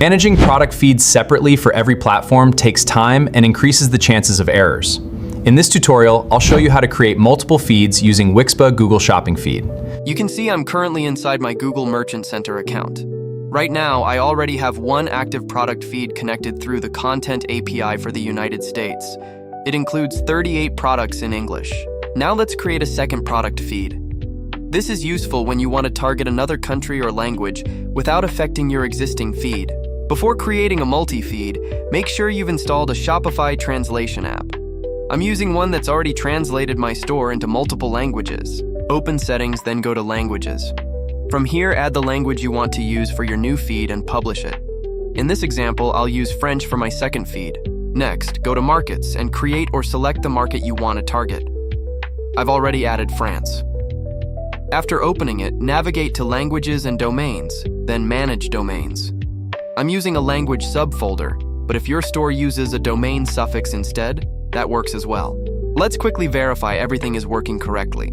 Managing product feeds separately for every platform takes time and increases the chances of errors. In this tutorial, I'll show you how to create multiple feeds using Wixpa Google Shopping Feed. You can see I'm currently inside my Google Merchant Center account. Right now, I already have one active product feed connected through the Content API for the United States. It includes 38 products in English. Now let's create a second product feed. This is useful when you want to target another country or language without affecting your existing feed. Before creating a multi-feed, make sure you've installed a Shopify translation app. I'm using one that's already translated my store into multiple languages. Open Settings, then go to Languages. From here, add the language you want to use for your new feed and publish it. In this example, I'll use French for my second feed. Next, go to Markets and create or select the market you want to target. I've already added France. After opening it, navigate to Languages and Domains, then Manage Domains. I'm using a language subfolder, but if your store uses a domain suffix instead, that works as well. Let's quickly verify everything is working correctly.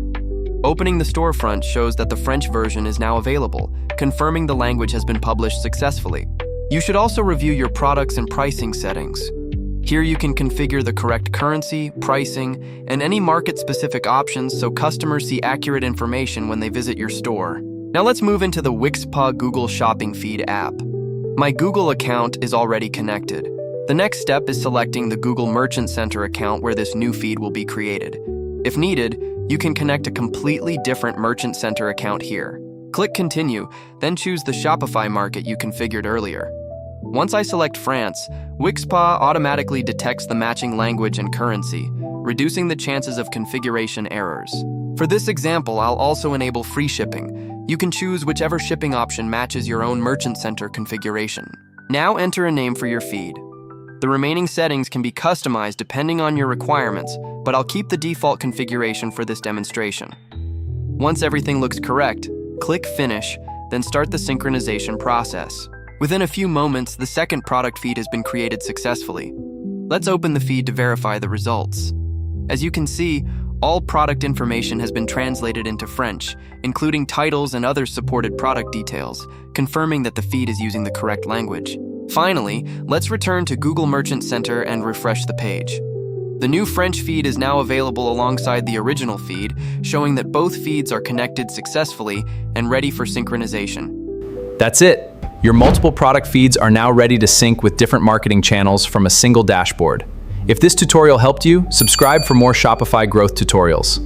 Opening the storefront shows that the French version is now available, confirming the language has been published successfully. You should also review your products and pricing settings. Here you can configure the correct currency, pricing, and any market-specific options so customers see accurate information when they visit your store. Now let's move into the Wixpa Google Shopping Feed app. My Google account is already connected. The next step is selecting the Google Merchant Center account where this new feed will be created. If needed, you can connect a completely different Merchant Center account here. Click Continue, then choose the Shopify market you configured earlier. Once I select France, Wixpa automatically detects the matching language and currency, reducing the chances of configuration errors. For this example, I'll also enable free shipping. You can choose whichever shipping option matches your own Merchant Center configuration. Now enter a name for your feed. The remaining settings can be customized depending on your requirements, but I'll keep the default configuration for this demonstration. Once everything looks correct, click Finish, then start the synchronization process. Within a few moments, the second product feed has been created successfully. Let's open the feed to verify the results. As you can see, all product information has been translated into French, including titles and other supported product details, confirming that the feed is using the correct language. Finally, let's return to Google Merchant Center and refresh the page. The new French feed is now available alongside the original feed, showing that both feeds are connected successfully and ready for synchronization. That's it. Your multiple product feeds are now ready to sync with different marketing channels from a single dashboard. If this tutorial helped you, subscribe for more Shopify growth tutorials.